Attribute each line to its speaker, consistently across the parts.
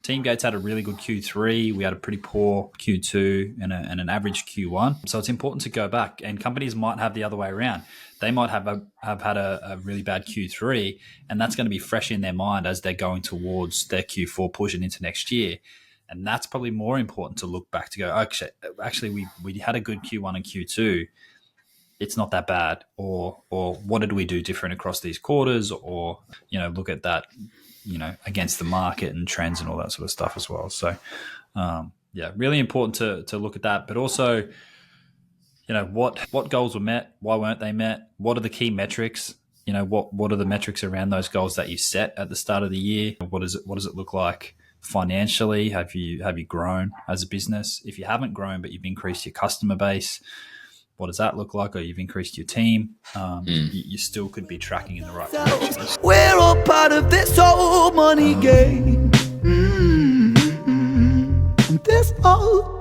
Speaker 1: Teamgates had a really good Q3. We had a pretty poor Q2 and an average Q1. So it's important to go back, and companies might have the other way around. They might have had a really bad Q3, and that's going to be fresh in their mind as they're going towards their Q4 pushing into next year. And that's probably more important to look back to go, actually we had a good Q1 and Q2. It's not that bad. Or what did we do different across these quarters? Or, look at that, against the market and trends and all that sort of stuff as well. So, really important to look at that. But also, what goals were met? Why weren't they met? What are the key metrics? What are the metrics around those goals that you set at the start of the year? What does it look like financially? Have you grown as a business? If you haven't grown, but you've increased your customer base, what does that look like? Or you've increased your team, you still could be tracking in the right direction.
Speaker 2: We're all part of this whole money game. This whole...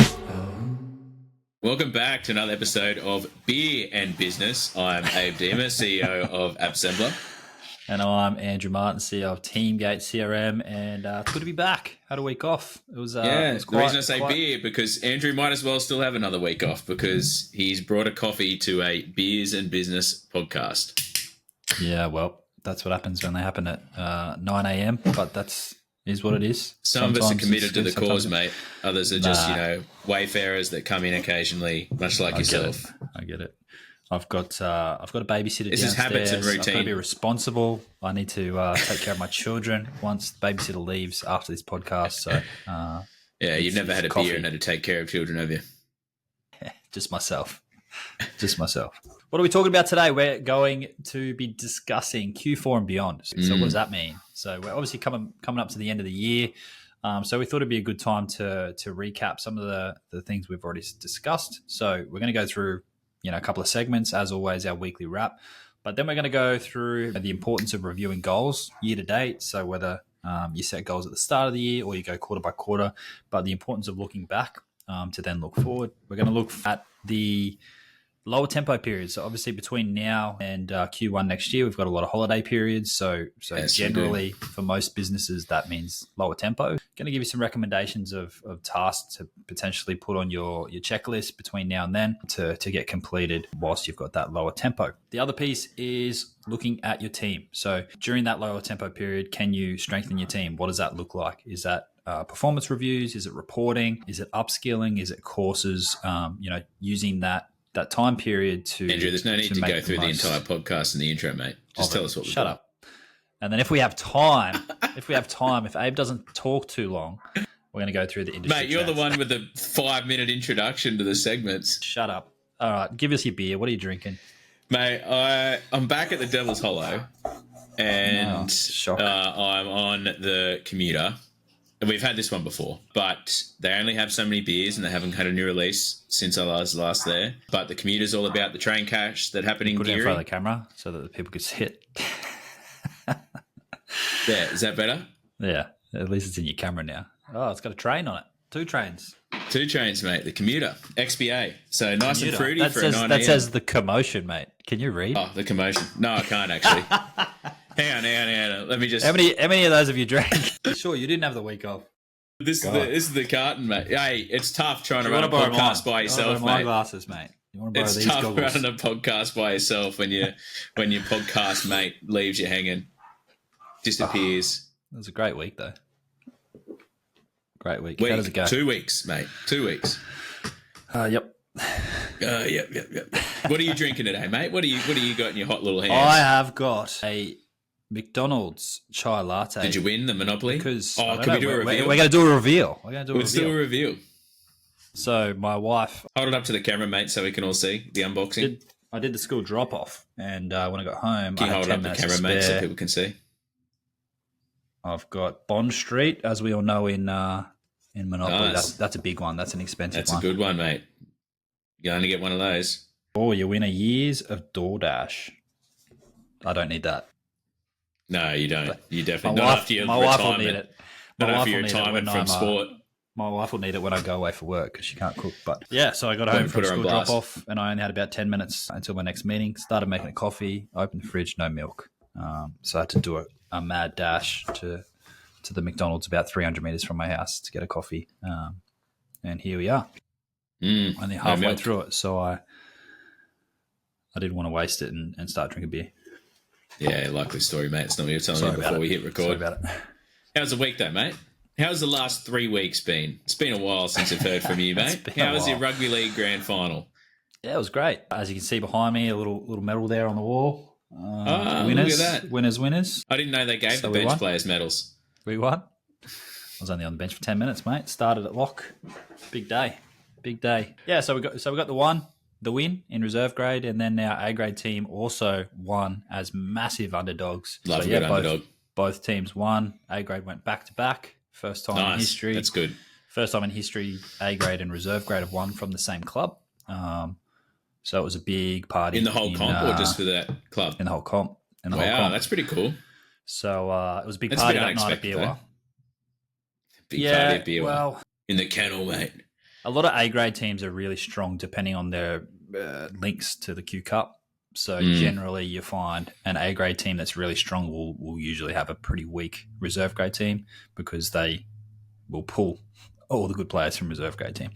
Speaker 3: Welcome back to another episode of Beer and Business. I'm Abe Dearmer, CEO of Assembler.
Speaker 1: And I'm Andrew Martin, CEO of Teamgate CRM, and it's good to be back. Had a week off. It was
Speaker 3: the reason I say beer, because Andrew might as well still have another week off because he's brought a coffee to a Beers and Business podcast.
Speaker 1: Yeah, well, that's what happens when they happen at 9 a.m., but is what it is.
Speaker 3: Some of us are committed to the cause, mate. Others are just, wayfarers that come in occasionally, much like yourself.
Speaker 1: I get it. I've got a babysitter
Speaker 3: this
Speaker 1: downstairs.
Speaker 3: Is habits and routine.
Speaker 1: I've got to be responsible. I need to take care of my children once the babysitter leaves after this podcast. So,
Speaker 3: you've never had a beer and had to take care of children, have you?
Speaker 1: Just myself. What are we talking about today? We're going to be discussing Q4 and beyond. So what does that mean? So we're obviously coming up to the end of the year. So we thought it'd be a good time to recap some of the things we've already discussed. So we're going to go through a couple of segments, as always, our weekly wrap. But then we're going to go through the importance of reviewing goals year to date. So whether you set goals at the start of the year or you go quarter by quarter, but the importance of looking back to then look forward. We're going to look at the lower tempo periods. So obviously between now and Q1 next year, we've got a lot of holiday periods. So yes, generally for most businesses, that means lower tempo. Going to give you some recommendations of tasks to potentially put on your checklist between now and then to get completed whilst you've got that lower tempo. The other piece is looking at your team. So during that lower tempo period, can you strengthen your team? What does that look like? Is that performance reviews? Is it reporting? Is it upskilling? Is it courses? Using that time period to...
Speaker 3: Andrew, there's no need to go through the entire podcast in the intro, mate. Just tell us what we're doing.
Speaker 1: Shut up. And then if we have time, if Abe doesn't talk too long, we're going to go through the industry.
Speaker 3: Mate, you're
Speaker 1: trends.
Speaker 3: the one with the 5-minute introduction to the segments.
Speaker 1: Shut up. All right, give us your beer. What are you drinking?
Speaker 3: Mate, I'm back at the Devil's Hollow, and I'm on the commuter. We've had this one before, but they only have so many beers and they haven't had a new release since I was last there. But the commuter's all about the train crash that happened in Geary.
Speaker 1: Put it in front of the camera so that the people could see it.
Speaker 3: Yeah, is that better?
Speaker 1: Yeah, at least it's in your camera now. Oh, it's got a train on it. 2 trains.
Speaker 3: 2 trains, mate. The commuter, XBA. So nice and fruity for a 9
Speaker 1: That says the commotion, mate. Can you read?
Speaker 3: Oh, the commotion. No, I can't actually. Hang on. Let me just...
Speaker 1: How many of those have you drank? Sure, you didn't have the week off.
Speaker 3: This is the carton, mate. Hey, it's tough trying to run a podcast by yourself, mate.
Speaker 1: My glasses, mate. You want to borrow these goggles?
Speaker 3: It's tough running a podcast by yourself when your podcast mate leaves you hanging, disappears.
Speaker 1: It was a great week, though. Great week.
Speaker 3: How
Speaker 1: does it go?
Speaker 3: 2 weeks, mate. 2 weeks.
Speaker 1: Yep.
Speaker 3: Yep. What are you drinking today, mate? What do you got in your hot little hands?
Speaker 1: I have got a McDonald's chai latte.
Speaker 3: Did you win the Monopoly?
Speaker 1: Because
Speaker 3: can we do a reveal?
Speaker 1: We're going to do a reveal.
Speaker 3: Let's do a reveal.
Speaker 1: So my wife...
Speaker 3: Hold it up to the camera, mate, so we can all see the unboxing.
Speaker 1: I did the school drop-off, and when I got home,
Speaker 3: can you
Speaker 1: I had
Speaker 3: hold
Speaker 1: 10
Speaker 3: up the camera, mate, so people can see?
Speaker 1: I've got Bond Street, as we all know in Monopoly.
Speaker 3: Nice.
Speaker 1: That's a big one. That's an expensive one.
Speaker 3: That's a good one, mate. You only get one of those.
Speaker 1: Or you win a year's of DoorDash. I don't need that.
Speaker 3: No, you don't. You definitely not after your retirement.
Speaker 1: My wife will need it.
Speaker 3: Not after your retirement from sport.
Speaker 1: My wife will need it when I go away for work because she can't cook. But yeah, so I got home from school drop off, and I only had about 10 minutes until my next meeting. Started making a coffee. Opened the fridge, no milk. So I had to do a mad dash to to the McDonald's about 300 meters from my house to get a coffee. And here we are, only halfway through it. So I didn't want to waste it and start drinking beer.
Speaker 3: Yeah, likely story, mate. It's not what you were telling me before we hit record.
Speaker 1: Sorry about it.
Speaker 3: How's the week, though, mate? How's the last 3 weeks been? It's been a while since I've heard from you, mate. How was your rugby league grand final?
Speaker 1: Yeah, it was great. As you can see behind me, a little medal there on the wall.
Speaker 3: Winners, look at that.
Speaker 1: Winners.
Speaker 3: I didn't know they gave the bench players medals.
Speaker 1: We won. I was only on the bench for 10 minutes, mate. Started at lock. Big day. Yeah, so we got the win in reserve grade, and then our A grade team also won as massive underdogs.
Speaker 3: Love a good underdog.
Speaker 1: Both teams won. A grade went back to back. First time in history.
Speaker 3: That's good.
Speaker 1: First time in history, A grade and reserve grade have won from the same club. So it was a big party.
Speaker 3: In the whole comp or just for that club?
Speaker 1: In the whole comp.
Speaker 3: Wow, that's pretty cool.
Speaker 1: So it was a big party that night at Beerwell.
Speaker 3: Big party at Beerwell. Well, in the kennel, mate.
Speaker 1: A lot of A grade teams are really strong depending on their links to the Q Cup. So generally you find an A grade team that's really strong will usually have a pretty weak reserve grade team because they will pull all the good players from reserve grade team.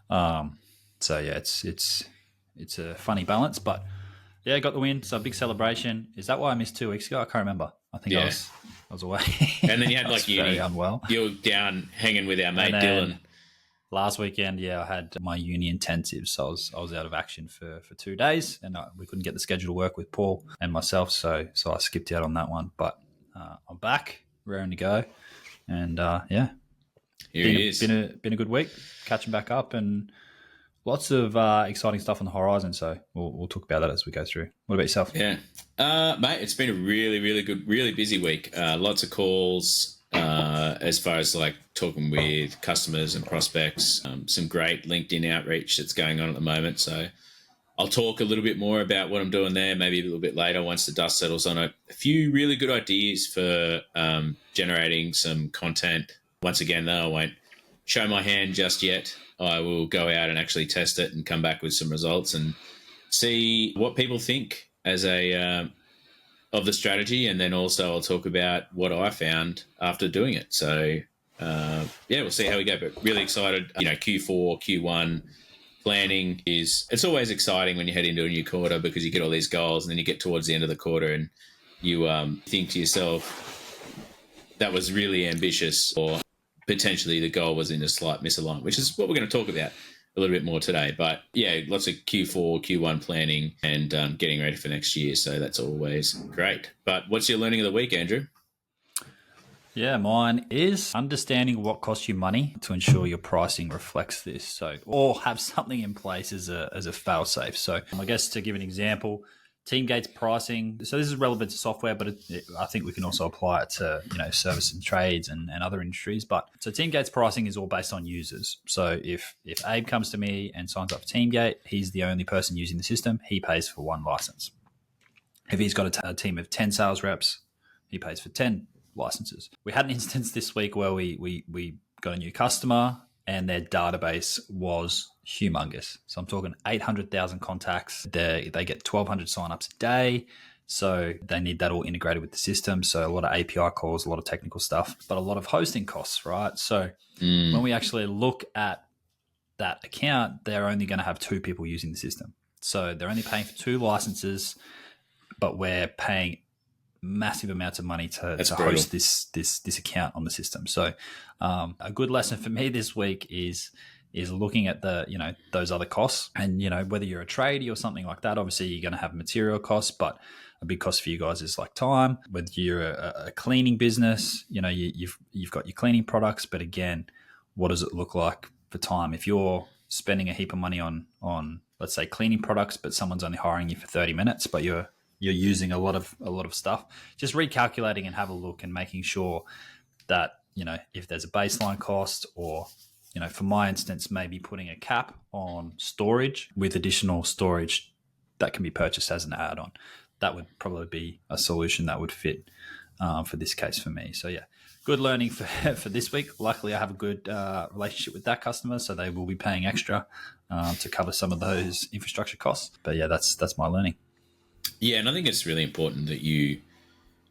Speaker 1: So yeah, it's a funny balance, but yeah, got the win. So a big celebration. Is that why I missed 2 weeks ago? I can't remember. I think I was away.
Speaker 3: And then you had like uni.
Speaker 1: Unwell.
Speaker 3: You were down hanging with our mate Dylan.
Speaker 1: Last weekend, I had my uni intensive, so I was out of action for 2 days, and we couldn't get the schedule to work with Paul and myself, so I skipped out on that one. But I'm back, raring to go, and here it is. Been a good week, catching back up, and lots of exciting stuff on the horizon. So we'll talk about that as we go through. What about yourself?
Speaker 3: Yeah, mate, it's been a really, really good, really busy week. Lots of calls. As far as like talking with customers and prospects, some great LinkedIn outreach that's going on at the moment. So I'll talk a little bit more about what I'm doing there, maybe a little bit later once the dust settles on it. A few really good ideas for generating some content. Once again, though, I won't show my hand just yet. I will go out and actually test it and come back with some results and see what people think as of the strategy, and then also I'll talk about what I found after doing it. So, we'll see how we go, but really excited. Q4, Q1 planning it's always exciting when you head into a new quarter because you get all these goals and then you get towards the end of the quarter and you think to yourself, that was really ambitious, or potentially the goal was in a slight misalignment, which is what we're going to talk about a little bit more today. But yeah, lots of Q4, Q1 planning and getting ready for next year. So that's always great. But what's your learning of the week, Andrew?
Speaker 1: Yeah, mine is understanding what costs you money to ensure your pricing reflects this. So, or have something in place as a fail safe. So I guess to give an example, Teamgate's pricing. So this is relevant to software, but I think we can also apply it to service and trades and other industries. But so Teamgate's pricing is all based on users. So if Abe comes to me and signs up for Teamgate, he's the only person using the system. He pays for 1 license. If he's got a team of 10 sales reps, he pays for 10 licenses. We had an instance this week where we got a new customer and their database was humongous. So I'm talking 800,000 contacts. They get 1,200 signups a day. So they need that all integrated with the system. So a lot of API calls, a lot of technical stuff, but a lot of hosting costs, right? So when we actually look at that account, they're only going to have 2 people using the system. So they're only paying for 2 licenses, but we're paying massive amounts of money to host this account on the system. So a good lesson for me this week is looking at the those other costs, and whether you're a tradie or something like that, obviously you're going to have material costs, but a big cost for you guys is like time. Whether you're a cleaning business, you've got your cleaning products, but again, what does it look like for time? If you're spending a heap of money on let's say cleaning products, but someone's only hiring you for 30 minutes, but you're using a lot of stuff, just recalculating and have a look and making sure that, if there's a baseline cost or, for my instance, maybe putting a cap on storage with additional storage that can be purchased as an add-on. That would probably be a solution that would fit for this case for me. So yeah, good learning for this week. Luckily, I have a good relationship with that customer, so they will be paying extra to cover some of those infrastructure costs. But yeah, that's my learning.
Speaker 3: Yeah, and I think it's really important that you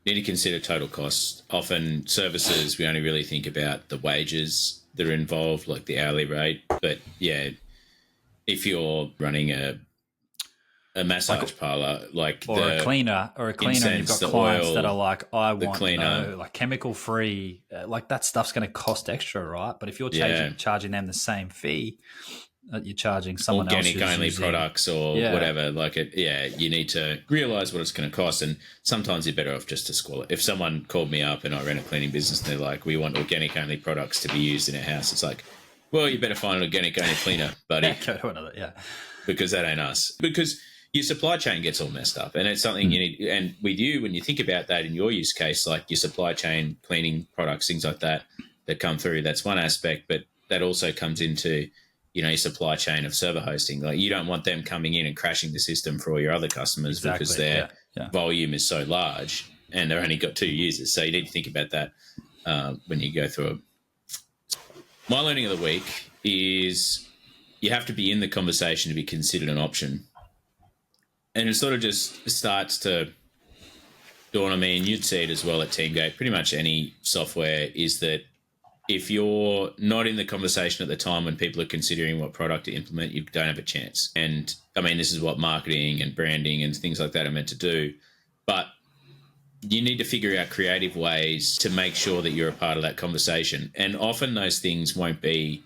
Speaker 3: need to consider total costs. Often services, we only really think about the wages that are involved, like the hourly rate. But yeah, if you're running a massage parlor, like
Speaker 1: or a cleaner, and you've got clients that are like, I want no, like chemical free, like that stuff's going to cost extra, right? But if you're charging them the same fee that you're charging someone else,
Speaker 3: organic only products or whatever, like you need to realize what it's going to cost. And sometimes you're better off just to squall it. If someone called me up and I ran a cleaning business and they're like, we want organic only products to be used in our house, it's like, well, you better find an organic only cleaner, buddy.
Speaker 1: Go to another,
Speaker 3: because that ain't us. Because your supply chain gets all messed up, and it's something you need. And with you, when you think about that in your use case, like your supply chain, cleaning products, things like that come through, that's one aspect. But that also comes into, your supply chain of server hosting. Like, you don't want them coming in and crashing the system for all your other customers because their volume is so large and they've only got 2 users. So you need to think about that when you go through it. My learning of the week is you have to be in the conversation to be considered an option. And it sort of just starts to dawn on me, and you'd see it as well at Teamgate, pretty much any software, is that if you're not in the conversation at the time when people are considering what product to implement, you don't have a chance. And I mean, this is what marketing and branding and things like that are meant to do. But you need to figure out creative ways to make sure that you're a part of that conversation. And often those things won't be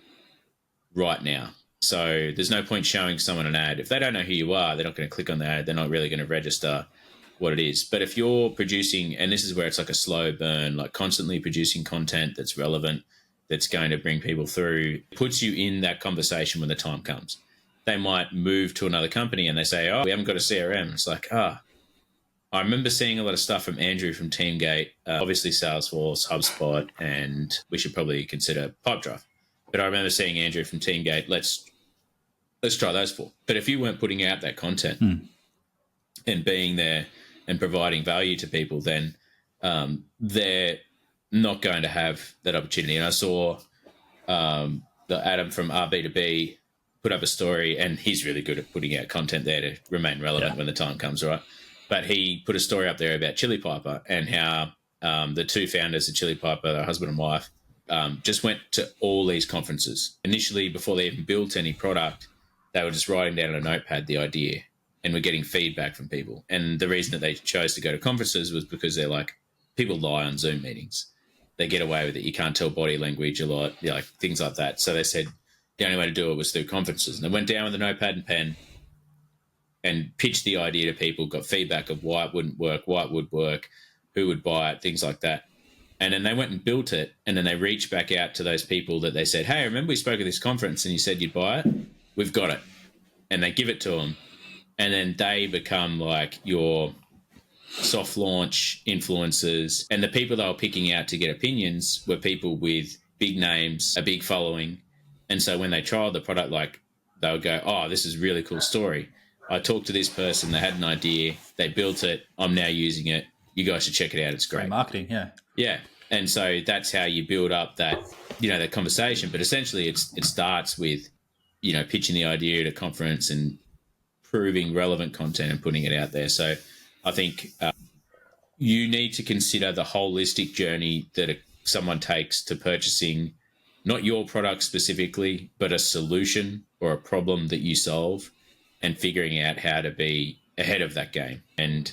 Speaker 3: right now. So there's no point showing someone an ad. If they don't know who you are, they're not going to click on the ad. They're not really going to register what it is. But if you're producing, and this is where it's like a slow burn, like constantly producing content that's relevant, that's going to bring people through, puts you in that conversation when the time comes. They might move to another company and they say, oh, we haven't got a CRM. It's like, I remember seeing a lot of stuff from Andrew from Teamgate, obviously Salesforce, HubSpot, and we should probably consider Pipedrive. But I remember seeing Andrew from Teamgate, let's try those 4. But if you weren't putting out that content and being there and providing value to people, then they're not going to have that opportunity. And I saw the Adam from RB2B put up a story, and he's really good at putting out content there to remain relevant when the time comes, right? But he put a story up there about Chili Piper and how the 2 founders of Chili Piper, their husband and wife, just went to all these conferences. Initially, before they even built any product, they were just writing down on a notepad the idea and were getting feedback from people. And the reason that they chose to go to conferences was because they're like, people lie on Zoom meetings. They get away with it. You can't tell body language a lot, like things like that. So they said the only way to do it was through conferences. And they went down with a notepad and pen and pitched the idea to people, got feedback of why it wouldn't work, why it would work, who would buy it, things like that. And then they went and built it, and then they reached back out to those people that they said, hey, remember we spoke at this conference and you said you'd buy it? We've got it. And they give it to them, and then they become like your soft launch influencers. And the people they were picking out to get opinions were people with big names, a big following. And so when they trialed the product, like, they would go, oh, this is a really cool story. I talked to this person, they had an idea, they built it, I'm now using it. You guys should check it out. It's great.
Speaker 1: Marketing, yeah.
Speaker 3: Yeah. And so that's how you build up that, that conversation. But essentially it starts with, pitching the idea at a conference and proving relevant content and putting it out there. So I think you need to consider the holistic journey that someone takes to purchasing not your product specifically, but a solution or a problem that you solve, and figuring out how to be ahead of that game. And,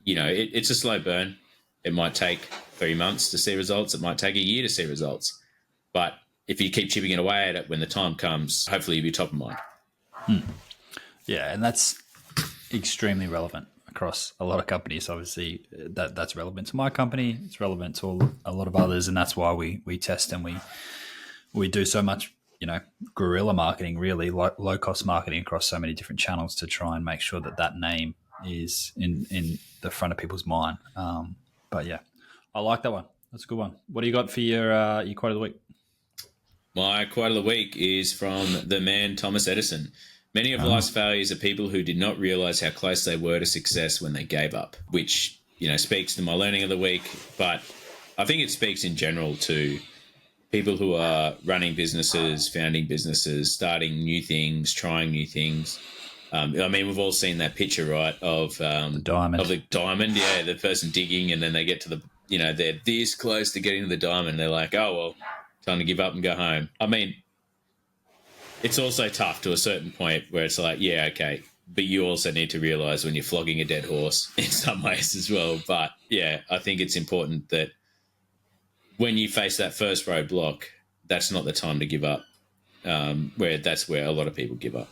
Speaker 3: it's a slow burn. It might take 3 months to see results. It might take a year to see results. But if you keep chipping it away at it, when the time comes, hopefully you'll be top of mind.
Speaker 1: Yeah, and that's extremely relevant across a lot of companies. Obviously, that's relevant to my company. It's relevant to a lot of others, and that's why we test and we do so much, guerrilla marketing, really low cost marketing across so many different channels to try and make sure that name is in the front of people's mind. But yeah, I like that one. That's a good one. What do you got for your quote of the week?
Speaker 3: My quote of the week is from the man Thomas Edison. Many of life's failures are people who did not realize how close they were to success when they gave up, which, speaks to my learning of the week. But I think it speaks in general to people who are running businesses, founding businesses, starting new things, trying new things. I mean, we've all seen that picture, right, of
Speaker 1: The diamond.
Speaker 3: of the diamond. Yeah, the person digging, and then they get to the, they're this close to getting to the diamond. They're like, oh well, time to give up and go home. I mean, it's also tough to a certain point where it's like, yeah, okay, but you also need to realize when you're flogging a dead horse in some ways as well. But yeah, I think it's important that when you face that first roadblock, that's not the time to give up. That's where a lot of people give up.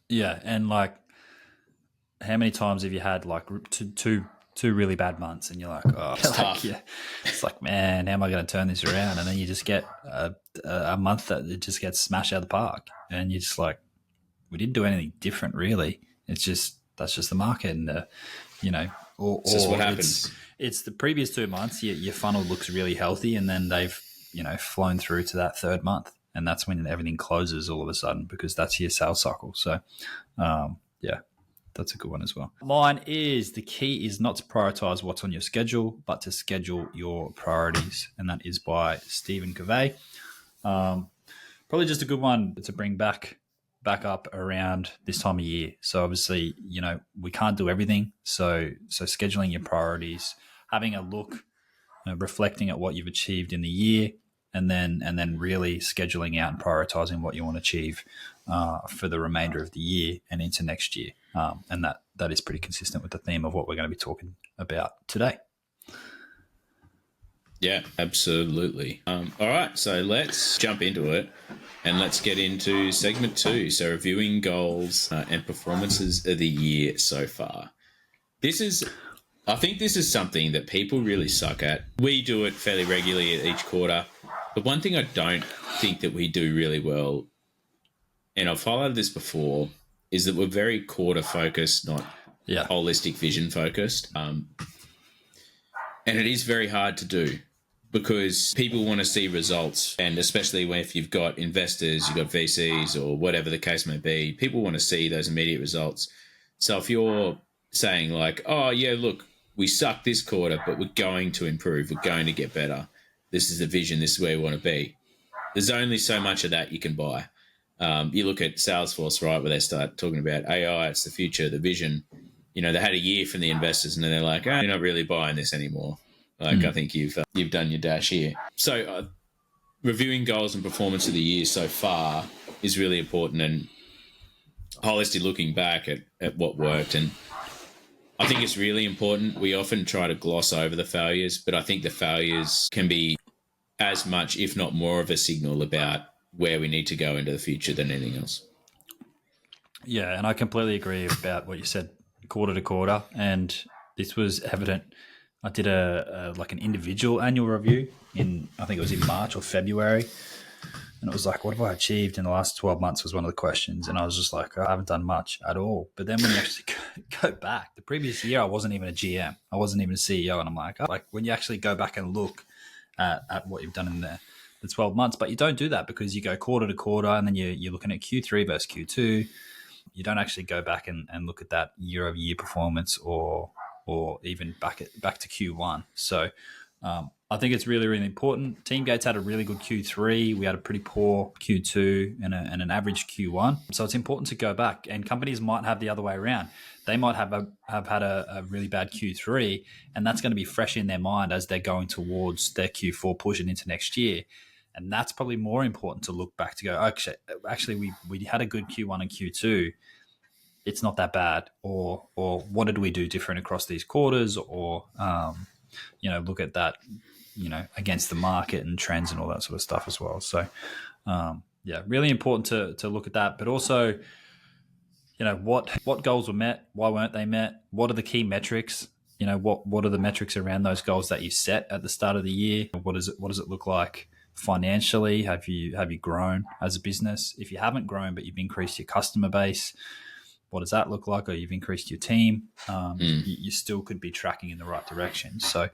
Speaker 1: Yeah, and like, how many times have you had like two really bad months, and you're like, oh,
Speaker 3: It's tough.
Speaker 1: Yeah, it's like, man, how am I going to turn this around? And then you just get a month that it just gets smashed out of the park, and you're just like, we didn't do anything different, really. It's just that's just the market, and
Speaker 3: It's just what happens.
Speaker 1: It's the previous 2 months. Your funnel looks really healthy, and then they've flown through to that third month, and that's when everything closes all of a sudden, because that's your sales cycle. So, yeah, that's a good one as well. Mine is, the key is not to prioritize what's on your schedule, but to schedule your priorities, and that is by Stephen Covey. Probably just a good one to bring back up around this time of year. So obviously, we can't do everything. So scheduling your priorities, having a look, reflecting at what you've achieved in the year, and then really scheduling out and prioritizing what you want to achieve for the remainder of the year and into next year. And that is pretty consistent with the theme of what we're going to be talking about today.
Speaker 3: Yeah, absolutely. All right, so let's jump into it, and let's get into segment 2. So reviewing goals and performances of the year so far. I think this is something that people really suck at. We do it fairly regularly at each quarter. But one thing I don't think that we do really well, and I've highlighted this before, is that we're very quarter focused, not holistic vision focused. And it is very hard to do, because people want to see results. And especially if you've got investors, you've got VCs, or whatever the case may be, people want to see those immediate results. So if you're saying like, oh yeah, look, we suck this quarter, but we're going to improve, we're going to get better, this is the vision, this is where we want to be, there's only so much of that you can buy. You look at Salesforce, right, where they start talking about AI, it's the future, the vision. They had a year from the investors, and then they're like, you're not really buying this anymore. Like, I think you've done your dash here. So reviewing goals and performance of the year so far is really important, and holistically looking back at what worked. And I think it's really important. We often try to gloss over the failures, but I think the failures can be as much, if not more, of a signal about where we need to go into the future than anything else.
Speaker 1: Yeah, and I completely agree about what you said, quarter to quarter. And this was evident. I did an individual annual review I think it was in March or February. And it was like, what have I achieved in the last 12 months was one of the questions. And I was just like, I haven't done much at all. But then when you actually go back, the previous year, I wasn't even a GM. I wasn't even a CEO. And I'm like, when you actually go back and look at what you've done in the 12 months, but you don't do that because you go quarter to quarter, and then you're looking at Q3 versus Q2. You don't actually go back and look at that year-over-year performance or even back to Q1. So I think it's really, really important. Teamgates had a really good Q3. We had a pretty poor Q2 and an average Q1. So it's important to go back. And companies might have the other way around. They might have had a really bad Q3, and that's going to be fresh in their mind as they're going towards their Q4 push and into next year. And that's probably more important to look back to go, actually we had a good Q1 and Q2. It's not that bad. Or what did we do different across these quarters? Or, look at that, against the market and trends and all that sort of stuff as well. So, really important to look at that. But also, what goals were met? Why weren't they met? What are the key metrics? What are the metrics around those goals that you set at the start of the year? What does it look like financially? Have you grown as a business? If you haven't grown, but you've increased your customer base, what does that look like? Or you've increased your team, you still could be tracking in the right direction. So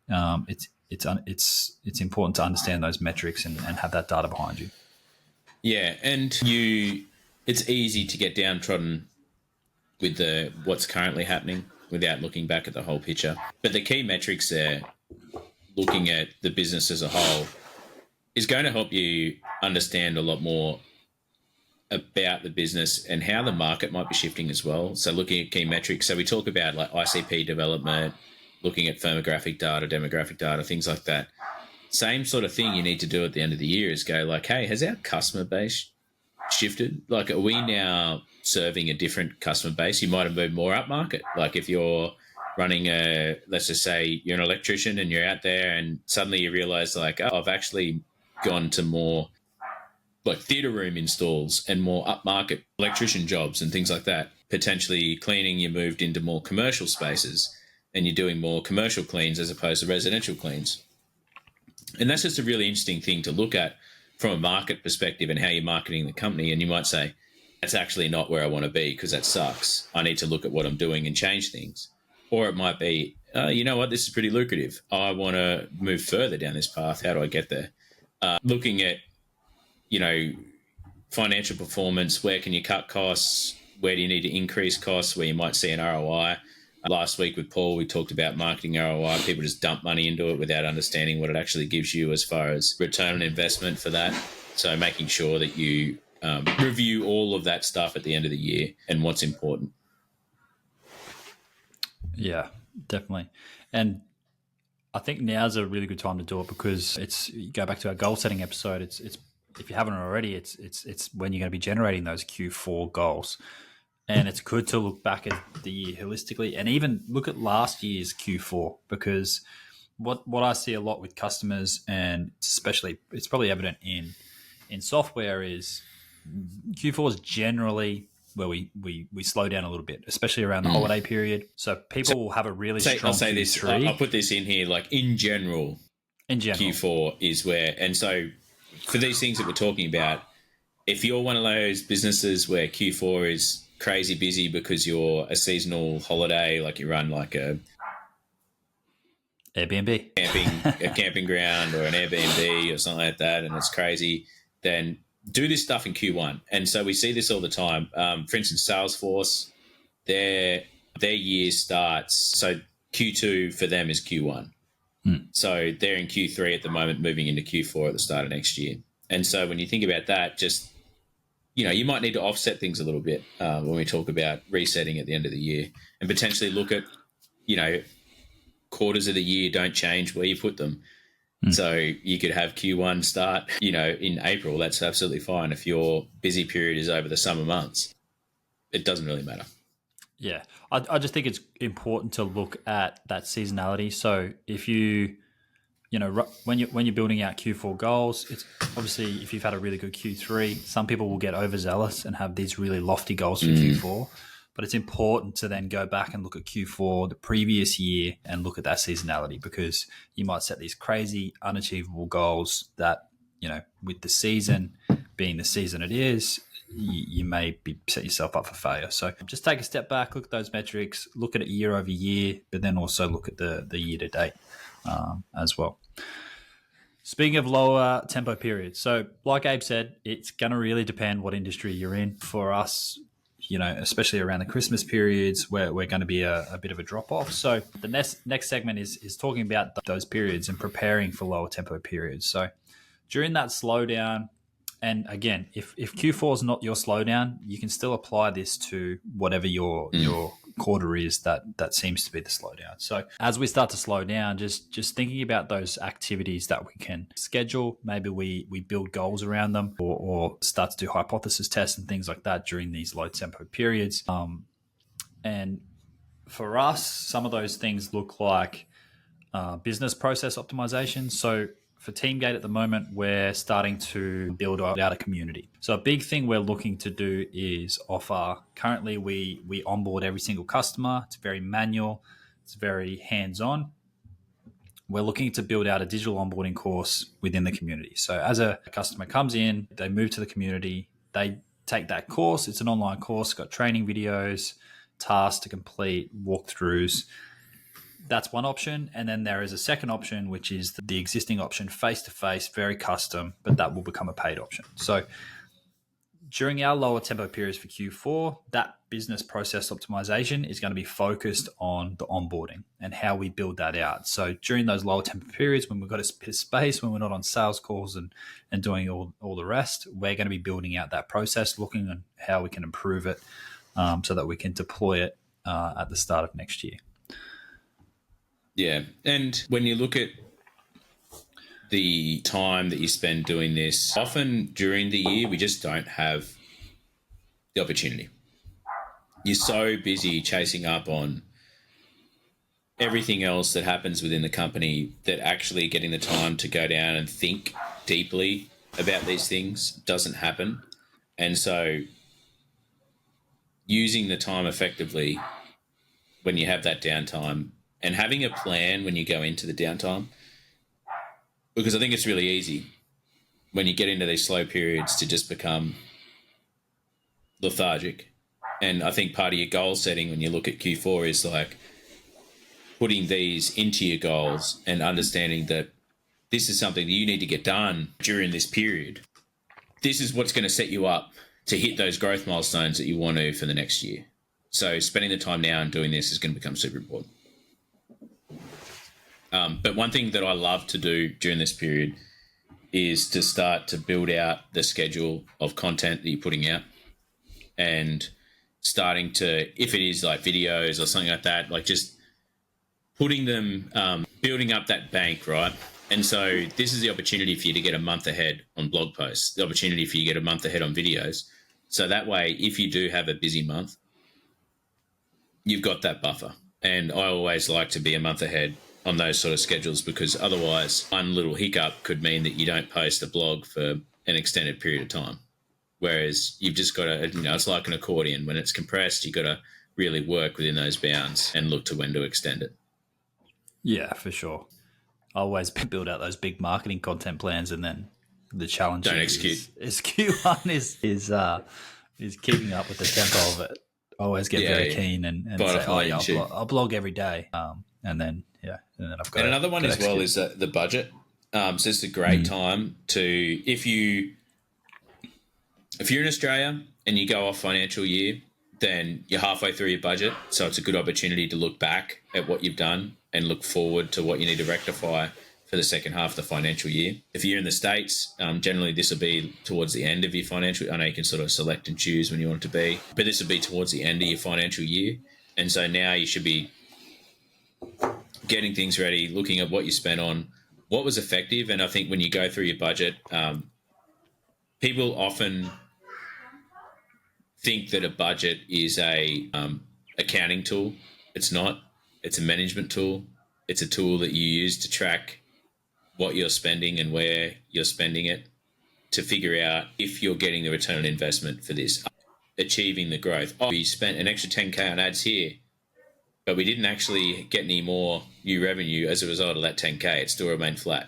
Speaker 1: it's important to understand those metrics and have that data behind you.
Speaker 3: Yeah, and it's easy to get downtrodden with what's currently happening without looking back at the whole picture. But the key metrics there, looking at the business as a whole, is going to help you understand a lot more about the business and how the market might be shifting as well. So looking at key metrics. So we talk about like ICP development, looking at firmographic data, demographic data, things like that. Same sort of thing you need to do at the end of the year is go like, hey, has our customer base shifted? Like, are we now serving a different customer base? You might have moved more upmarket. Like if you're running let's just say you're an electrician and you're out there and suddenly you realize like, oh, I've actually gone to more like theatre room installs and more upmarket electrician jobs and things like that. Potentially cleaning, you moved into more commercial spaces and you're doing more commercial cleans as opposed to residential cleans. And that's just a really interesting thing to look at from a market perspective and how you're marketing the company. And you might say, that's actually not where I want to be because that sucks. I need to look at what I'm doing and change things. Or it might be, you know what, this is pretty lucrative. I want to move further down this path. How do I get there? Looking at, financial performance, where can you cut costs? Where do you need to increase costs? Where you might see an ROI. Last week with Paul, we talked about marketing ROI. People just dump money into it without understanding what it actually gives you as far as return on investment for that. So making sure that you review all of that stuff at the end of the year and what's important.
Speaker 1: Yeah, definitely. And I think now's a really good time to do it because you go back to our goal setting episode. It's if you haven't already, it's when you're going to be generating those Q4 goals. And it's good to look back at the year holistically and even look at last year's Q4 because what I see a lot with customers, and especially it's probably evident in software, is Q4 is generally where we slow down a little bit, especially around the holiday period. So people will have a really strong
Speaker 3: I'll say
Speaker 1: Q3.
Speaker 3: this. I'll put this in here. Like in general, Q4 is where, and so for these things that we're talking about, if you're one of those businesses where Q4 is crazy busy because you're a seasonal holiday, like you run like a
Speaker 1: Airbnb,
Speaker 3: a camping ground or an Airbnb or something like that, and it's crazy, then do this stuff in Q1. And so we see this all the time. For instance, Salesforce, their year starts, so Q2 for them is Q1. So they're in Q3 at the moment, moving into Q4 at the start of next year. And so when you think about that, just you might need to offset things a little bit when we talk about resetting at the end of the year and potentially look at, quarters of the year don't change where you put them. So you could have Q1 start, in April. That's absolutely fine. If your busy period is over the summer months, it doesn't really matter. Yeah.
Speaker 1: I just think it's important to look at that seasonality. So if when you're building out Q4 goals, it's obviously if you've had a really good Q3, some people will get overzealous and have these really lofty goals for Q4. But it's important to then go back and look at Q4 the previous year and look at that seasonality because you might set these crazy unachievable goals that, with the season being the season it is, you may be set yourself up for failure. So just take a step back, look at those metrics, look at it year over year, but then also look at the year to date as well. Speaking of lower tempo periods, so like Abe said, it's going to really depend what industry you're in. For us, especially around the Christmas periods where we're going to be a bit of a drop off. So the next segment is talking about those periods and preparing for lower tempo periods. So during that slowdown, and again, if Q4 is not your slowdown, you can still apply this to whatever your quarter is that seems to be the slowdown. So as we start to slow down, just thinking about those activities that we can schedule, maybe we build goals around them or start to do hypothesis tests and things like that during these low tempo periods. And for us, some of those things look like business process optimization. So for Teamgate at the moment, we're starting to build out a community. So a big thing we're looking to do is offer, currently we onboard every single customer. It's very manual. It's very hands-on. We're looking to build out a digital onboarding course within the community. So as a customer comes in, they move to the community, they take that course. It's an online course, got training videos, tasks to complete, walkthroughs. That's one option. And then there is a second option, which is the existing option, face-to-face, very custom, but that will become a paid option. So during our lower tempo periods for Q4, that business process optimization is going to be focused on the onboarding and how we build that out. So during those lower tempo periods, when we've got a bit of space, when we're not on sales calls and doing all the rest, we're going to be building out that process, looking at how we can improve it so that we can deploy it at the start of next year.
Speaker 3: Yeah. And when you look at the time that you spend doing this, often during the year, we just don't have the opportunity. You're so busy chasing up on everything else that happens within the company that actually getting the time to go down and think deeply about these things doesn't happen. And so using the time effectively when you have that downtime and having a plan when you go into the downtime, because I think it's really easy when you get into these slow periods to just become lethargic. And I think part of your goal setting when you look at Q4 is like putting these into your goals and understanding that this is something that you need to get done during this period. This is what's going to set you up to hit those growth milestones that you want to for the next year. So spending the time now and doing this is going to become super important. But one thing that I love to do during this period is to start to build out the schedule of content that you're putting out and starting to, if it is like videos or something like that, like just putting them, building up that bank, right? And so this is the opportunity for you to get a month ahead on blog posts, the opportunity for you to get a month ahead on videos. So that way, if you do have a busy month, you've got that buffer. And I always like to be a month ahead on those sort of schedules, because otherwise one little hiccup could mean that you don't post a blog for an extended period of time. Whereas you've just got to, it's like an accordion. When it's compressed, you've got to really work within those bounds and look to when to extend it.
Speaker 1: Yeah, for sure. I always build out those big marketing content plans, and then the challenge
Speaker 3: don't execute.
Speaker 1: Is Q1 is keeping up with the tempo of it. I always get very keen and say, I'll blog every day, and then I've got.
Speaker 3: And another one as well is the budget. So it's a great time to if you're in Australia and you go off financial year, then you're halfway through your budget. So it's a good opportunity to look back at what you've done and look forward to what you need to rectify for the second half of the financial year. If you're in the States, generally this will be towards the end of your financial. I know you can sort of select and choose when you want it to be, but this will be towards the end of your financial year. And so now you should be getting things ready, looking at what you spent on, what was effective. And I think when you go through your budget, people often think that a budget is a accounting tool. It's not. It's a management tool. It's a tool that you use to track what you're spending and where you're spending it, to figure out if you're getting the return on investment for this, achieving the growth. Oh, we spent an extra 10K on ads here, but we didn't actually get any more new revenue as a result of that 10K. It still remained flat.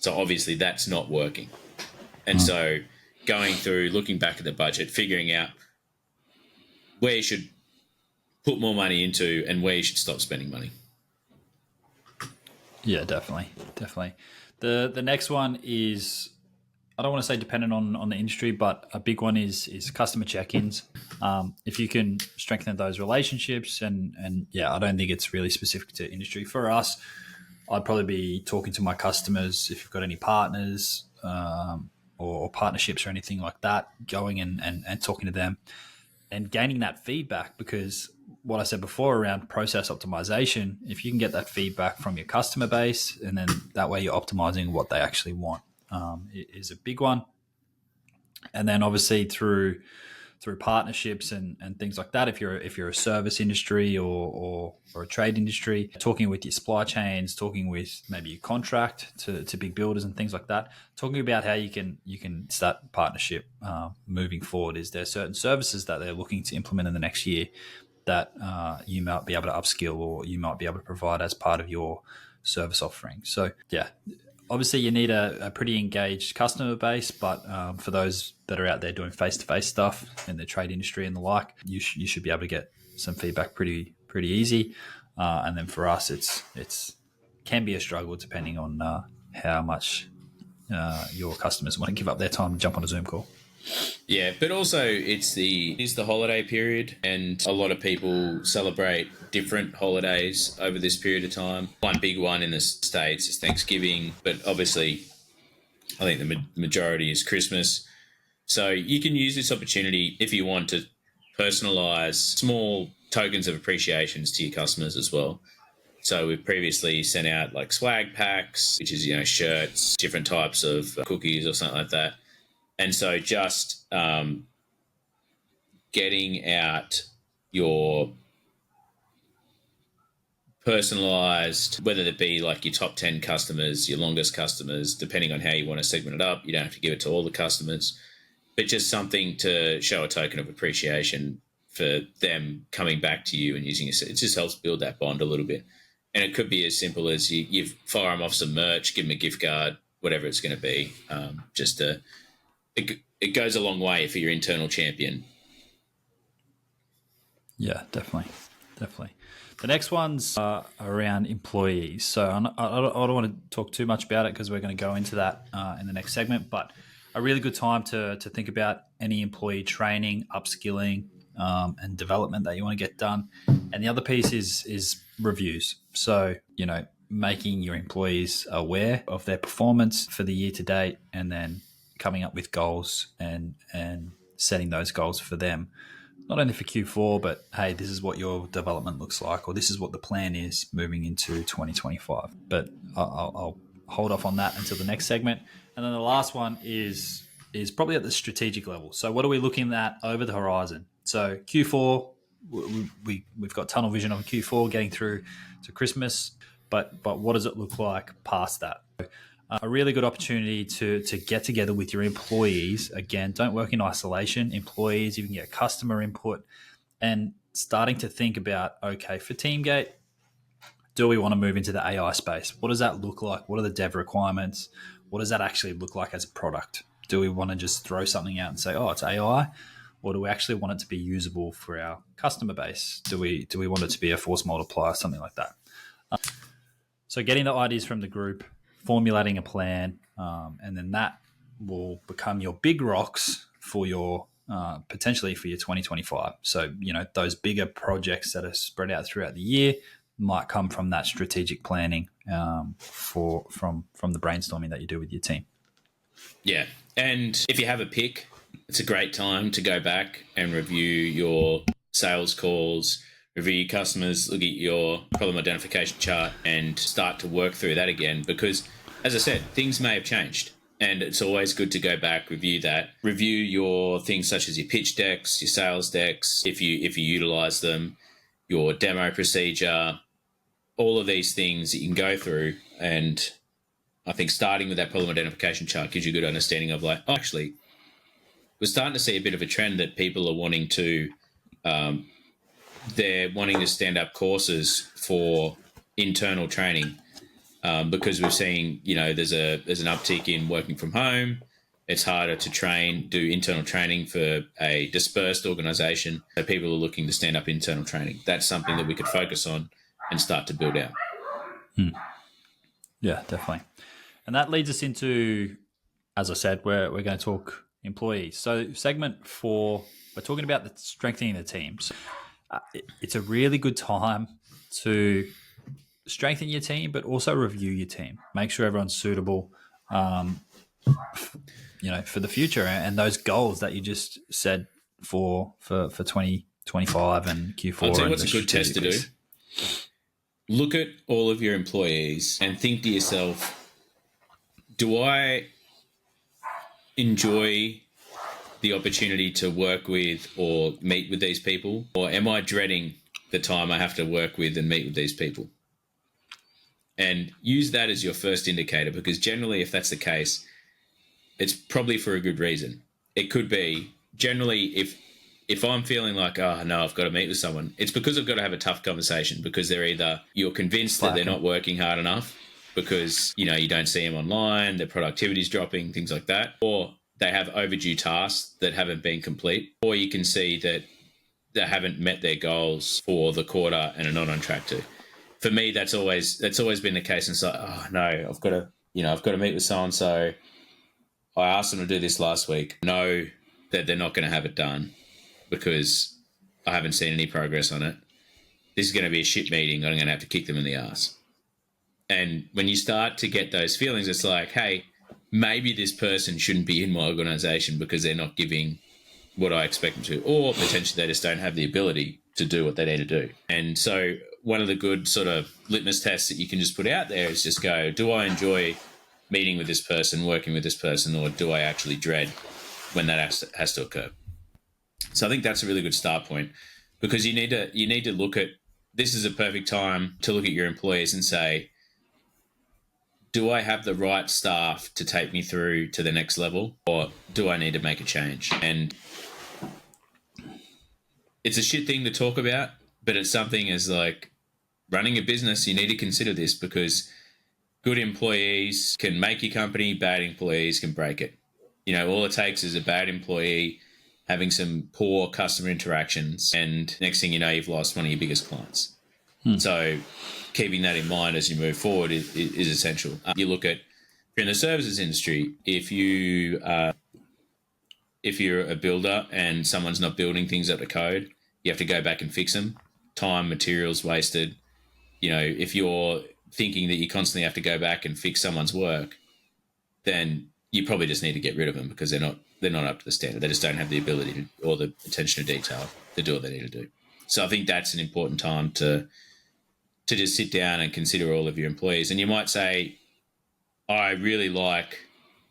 Speaker 3: So obviously that's not working. And so going through, looking back at the budget, figuring out where you should put more money into and where you should stop spending money.
Speaker 1: Yeah, definitely. The next one is, I don't want to say dependent on the industry, but a big one is customer check-ins. If you can strengthen those relationships, and I don't think it's really specific to industry. For us, I'd probably be talking to my customers if you've got any partners or partnerships or anything like that, going and talking to them and gaining that feedback, because what I said before around process optimization, if you can get that feedback from your customer base, and then that way you're optimizing what they actually want, is a big one. And then obviously through partnerships and things like that, if you're a service industry or a trade industry, talking with your supply chains, talking with maybe your contract to big builders and things like that, talking about how you can start partnership moving forward. Is there certain services that they're looking to implement in the next year that you might be able to upskill, or you might be able to provide as part of your service offering? So yeah, obviously you need a pretty engaged customer base, but for those that are out there doing face-to-face stuff in the trade industry and the like, you should be able to get some feedback pretty easy. And then for us, it's can be a struggle depending on how much your customers want to give up their time to jump on a Zoom call.
Speaker 3: Yeah, but also it's the holiday period, and a lot of people celebrate different holidays over this period of time. One big one in the States is Thanksgiving, but obviously I think the majority is Christmas. So you can use this opportunity if you want to personalize small tokens of appreciations to your customers as well. So we've previously sent out like swag packs, which is, shirts, different types of cookies or something like that. And so just getting out your personalized, whether it be like your top 10 customers, your longest customers, depending on how you want to segment it up. You don't have to give it to all the customers, but just something to show a token of appreciation for them coming back to you and using it. It just helps build that bond a little bit. And it could be as simple as you fire them off some merch, give them a gift card, whatever it's going to be. It goes a long way for your internal champion.
Speaker 1: Yeah, definitely. The next one's around employees. So I don't want to talk too much about it because we're going to go into that in the next segment, but a really good time to think about any employee training, upskilling, and development that you want to get done. And the other piece is reviews. So, making your employees aware of their performance for the year to date, and then coming up with goals and setting those goals for them, not only for Q4, but hey, this is what your development looks like, or this is what the plan is moving into 2025. But I'll hold off on that until the next segment. And then the last one is probably at the strategic level. So what are we looking at over the horizon? So Q4, we've got tunnel vision on Q4 getting through to Christmas, but what does it look like past that? A really good opportunity to get together with your employees. Again, don't work in isolation. Employees, you can get customer input and starting to think about, okay, for Teamgate, do we want to move into the AI space? What does that look like? What are the dev requirements? What does that actually look like as a product? Do we want to just throw something out and say, oh, it's AI? Or do we actually want it to be usable for our customer base? Do we want it to be a force multiplier, something like that? So getting the ideas from the group, formulating a plan, and then that will become your big rocks for your potentially for your 2025. So, those bigger projects that are spread out throughout the year might come from that strategic planning from the brainstorming that you do with your team.
Speaker 3: Yeah. And if you have a pick, it's a great time to go back and review your sales calls, review your customers, look at your problem identification chart, and start to work through that again. Because, as I said, things may have changed. And it's always good to go back, review that, review your things such as your pitch decks, your sales decks, if you utilize them, your demo procedure, all of these things that you can go through. And I think starting with that problem identification chart gives you a good understanding of like, oh, actually, we're starting to see a bit of a trend that people are wanting to, they're wanting to stand up courses for internal training because we're seeing, there's an uptick in working from home. It's harder to do internal training for a dispersed organization. So people are looking to stand up internal training. That's something that we could focus on and start to build out.
Speaker 1: Yeah, definitely. And that leads us into, as I said, we're going to talk employees. So segment 4, we're talking about the strengthening the team. So, it's a really good time to strengthen your team, but also review your team. Make sure everyone's suitable, for the future and those goals that you just said for 2025 and Q4.
Speaker 3: I'll tell you what's a good test to do. Look at all of your employees and think to yourself, do I enjoy the opportunity to work with or meet with these people? Or am I dreading the time I have to work with and meet with these people? And use that as your first indicator, because generally, if that's the case, it's probably for a good reason. It could be generally if I'm feeling like, oh, no, I've got to meet with someone, it's because I've got to have a tough conversation, because they're either you're convinced that they're not working hard enough because, you don't see them online, their productivity's dropping, things like that, or they have overdue tasks that haven't been complete, or you can see that they haven't met their goals for the quarter and are not on track to. For me, that's always been the case. And so, oh no, I've got to meet with so and so. I asked them to do this last week. No, that they're not going to have it done because I haven't seen any progress on it. This is going to be a shit meeting. I'm going to have to kick them in the ass. And when you start to get those feelings, it's like, hey, maybe this person shouldn't be in my organization because they're not giving what I expect them to, or potentially they just don't have the ability to do what they need to do. And so one of the good sort of litmus tests that you can just put out there is just go, do I enjoy meeting with this person, working with this person, or do I actually dread when that has to occur? So I think that's a really good start point, because you need to look at, this is a perfect time to look at your employees and say, do I have the right staff to take me through to the next level, or do I need to make a change? And it's a shit thing to talk about, but it's something as like running a business, you need to consider this, because good employees can make your company, bad employees can break it. You know, all it takes is a bad employee having some poor customer interactions, and next thing you know, you've lost one of your biggest clients. So keeping that in mind as you move forward is essential. You look at, if you're in the services industry, if you're a builder and someone's not building things up to code, you have to go back and fix them. Time, materials wasted. You know, if you're thinking that you constantly have to go back and fix someone's work, then you probably just need to get rid of them, because they're not up to the standard. They just don't have the ability to, or the attention to detail to do what they need to do. So I think that's an important time to just sit down and consider all of your employees. And you might say, I really like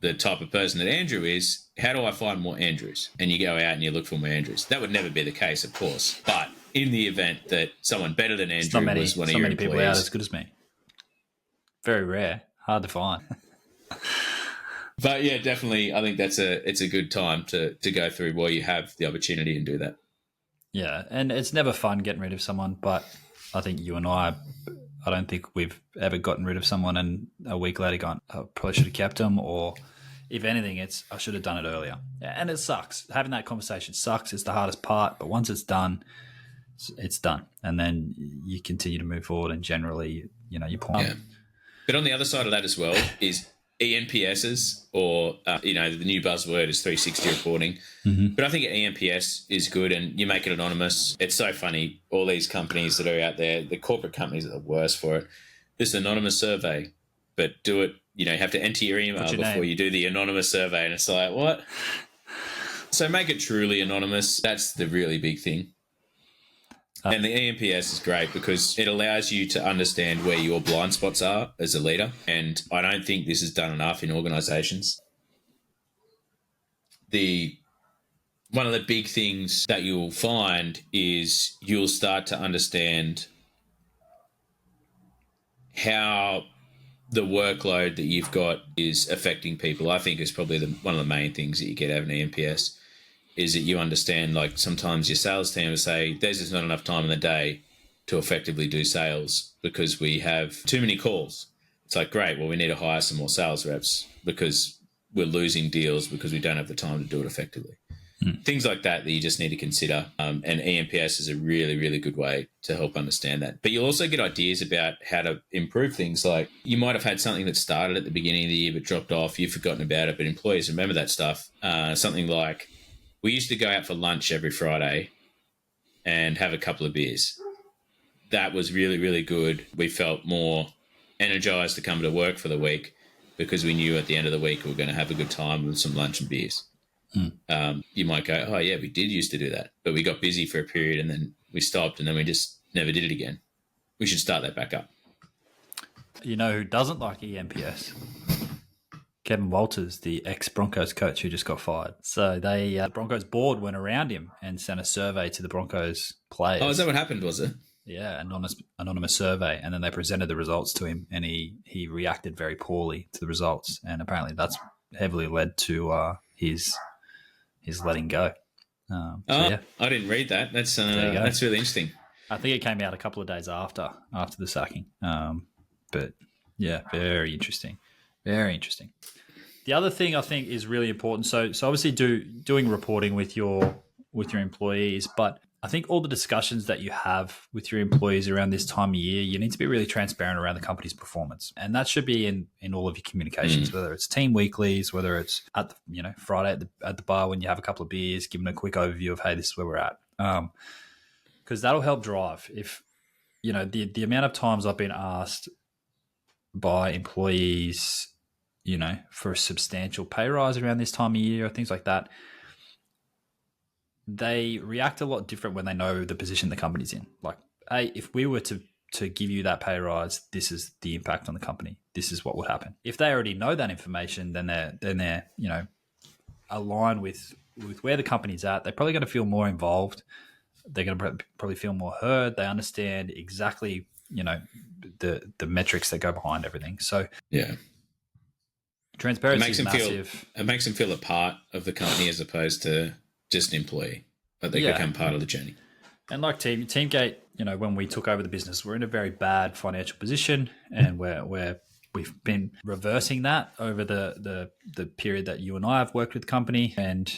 Speaker 3: the type of person that Andrew is. How do I find more Andrews? And you go out and you look for more Andrews. That would never be the case, of course. But in the event that someone better than Andrew was one of your employees.
Speaker 1: People out as good as me. Very rare. Hard to find.
Speaker 3: But yeah, definitely, I think it's a good time to go through while you have the opportunity and do that.
Speaker 1: Yeah, and it's never fun getting rid of someone, but I think you and I don't think we've ever gotten rid of someone and a week later gone, I probably should have kept them, or if anything, it's I should have done it earlier. And it sucks. Having that conversation sucks. It's the hardest part, but once it's done, it's done. And then you continue to move forward, and generally, you know, you point.
Speaker 3: Yeah. But on the other side of that as well is ENPSs, or, the new buzzword is 360 reporting. Mm-hmm. But I think ENPS is good, and you make it anonymous. It's so funny. All these companies that are out there, the corporate companies are the worst for it. This anonymous survey, but do it, you have to enter your email before you do the anonymous survey. And it's like, what? So make it truly anonymous. That's the really big thing. And the ENPS is great because it allows you to understand where your blind spots are as a leader. And I don't think this is done enough in organizations. One of the big things that you'll find is you'll start to understand how the workload that you've got is affecting people. I think is probably one of the main things that you get out of an ENPS. Is that you understand, like, sometimes your sales team will say, there's just not enough time in the day to effectively do sales because we have too many calls. It's like, great, well, we need to hire some more sales reps because we're losing deals because we don't have the time to do it effectively. Things like that you just need to consider. And ENPS is a really, really good way to help understand that. But you'll also get ideas about how to improve things. Like, you might have had something that started at the beginning of the year but dropped off. You've forgotten about it, but employees remember that stuff. Something like, we used to go out for lunch every Friday and have a couple of beers. That was really, really good. We felt more energized to come to work for the week because we knew at the end of the week we were going to have a good time with some lunch and beers. You might go, oh, yeah, we did used to do that, but we got busy for a period and then we stopped and then we just never did it again. We should start that back up.
Speaker 1: You know who doesn't like ENPS? Kevin Walters, the ex-Broncos coach who just got fired. So the Broncos board went around him and sent a survey to the Broncos players.
Speaker 3: Oh, is that what happened, was it?
Speaker 1: Yeah, anonymous survey. And then they presented the results to him, and he reacted very poorly to the results. And apparently that's heavily led to his letting go.
Speaker 3: I didn't read that. That's really interesting.
Speaker 1: I think it came out a couple of days after the sacking. But, yeah, very interesting. Very interesting. The other thing I think is really important. So obviously doing reporting with your employees, but I think all the discussions that you have with your employees around this time of year, you need to be really transparent around the company's performance. And that should be in all of your communications, whether it's team weeklies, whether it's at the, Friday at the bar when you have a couple of beers, giving a quick overview of, hey, this is where we're at. Because that'll help drive. If, the amount of times I've been asked by employees, for a substantial pay rise around this time of year or things like that, they react a lot different when they know the position the company's in. Like, hey, if we were to give you that pay rise, this is the impact on the company. This is what would happen. If they already know that information, then they're aligned with where the company's at. They're probably going to feel more involved. They're going to probably feel more heard. They understand exactly, the metrics that go behind everything. So
Speaker 3: yeah,
Speaker 1: transparency is massive.
Speaker 3: It makes them feel a part of the company as opposed to just an employee, but they become part of the journey.
Speaker 1: And like Teamgate, when we took over the business, we're in a very bad financial position, and we've been reversing that over the period that you and I have worked with the company. And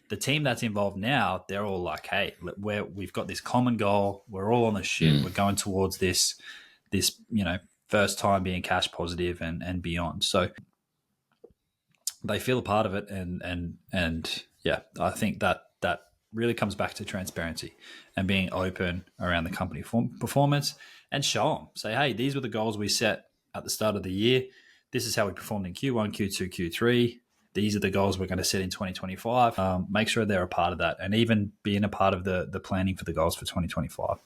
Speaker 1: the team that's involved now, they're all like, hey, we've got this common goal. We're all on the ship. We're going towards this first time being cash positive and beyond. So they feel a part of it, and yeah, I think that really comes back to transparency and being open around the company performance, and show them, say, hey, these were the goals we set at the start of the year. This is how we performed in Q1, Q2, Q3. These are the goals we're going to set in 2025. Make sure they're a part of that, and even being a part of the planning for the goals for 2025,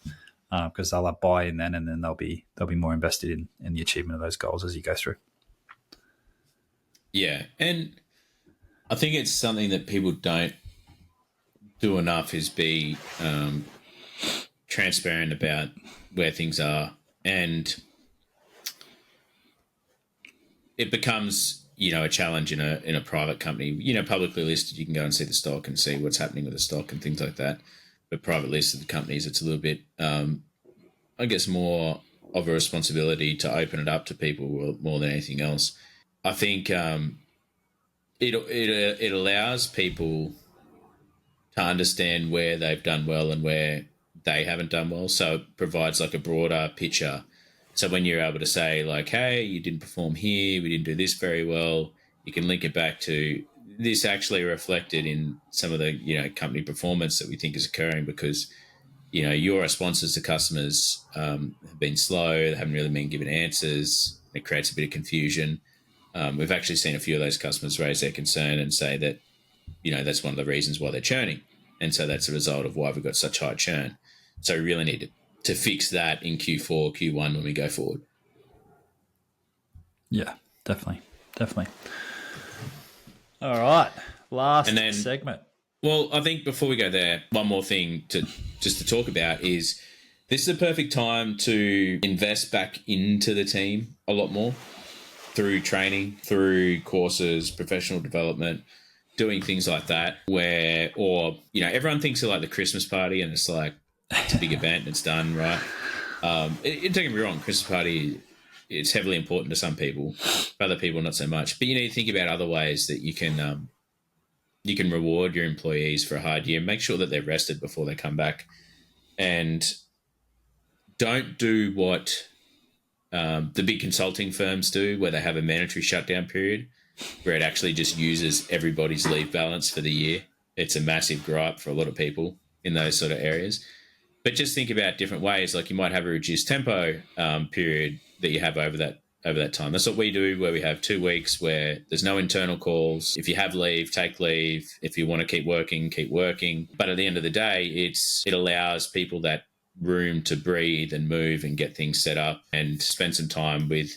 Speaker 1: because they'll have buy-in then, and then they'll be more invested in the achievement of those goals as you go through.
Speaker 3: Yeah, and I think it's something that people don't do enough is be transparent about where things are, and it becomes a challenge in a private company. Publicly listed, you can go and see the stock and see what's happening with the stock and things like that. But private listed companies, it's a little bit, I guess, more of a responsibility to open it up to people more than anything else. I think it allows people to understand where they've done well and where they haven't done well. So it provides like a broader picture. So when you're able to say like, hey, you didn't perform here, we didn't do this very well, you can link it back to this actually reflected in some of the company performance that we think is occurring because your responses to customers have been slow, they haven't really been given answers. It creates a bit of confusion. We've actually seen a few of those customers raise their concern and say that, that's one of the reasons why they're churning. And so that's a result of why we've got such high churn. So we really need to fix that in Q4, Q1 when we go forward.
Speaker 1: Yeah, definitely. All right. Last segment.
Speaker 3: Well, I think before we go there, one more thing to talk about is this is a perfect time to invest back into the team a lot more through training, through courses, professional development, doing things like that everyone thinks of like the Christmas party and it's like, it's a big event and it's done, right? Don't get me wrong, Christmas party, it's heavily important to some people, for other people not so much. But you need to think about other ways that you can reward your employees for a hard year. Make sure that they're rested before they come back, and don't do what the big consulting firms do, where they have a mandatory shutdown period, where it actually just uses everybody's leave balance for the year. It's a massive gripe for a lot of people in those sort of areas. But just think about different ways. Like you might have a reduced tempo period that you have over that time. That's what we do, where we have 2 weeks where there's no internal calls. If you have leave, take leave. If you want to keep working, keep working. But at the end of the day, it allows people that room to breathe and move and get things set up and spend some time with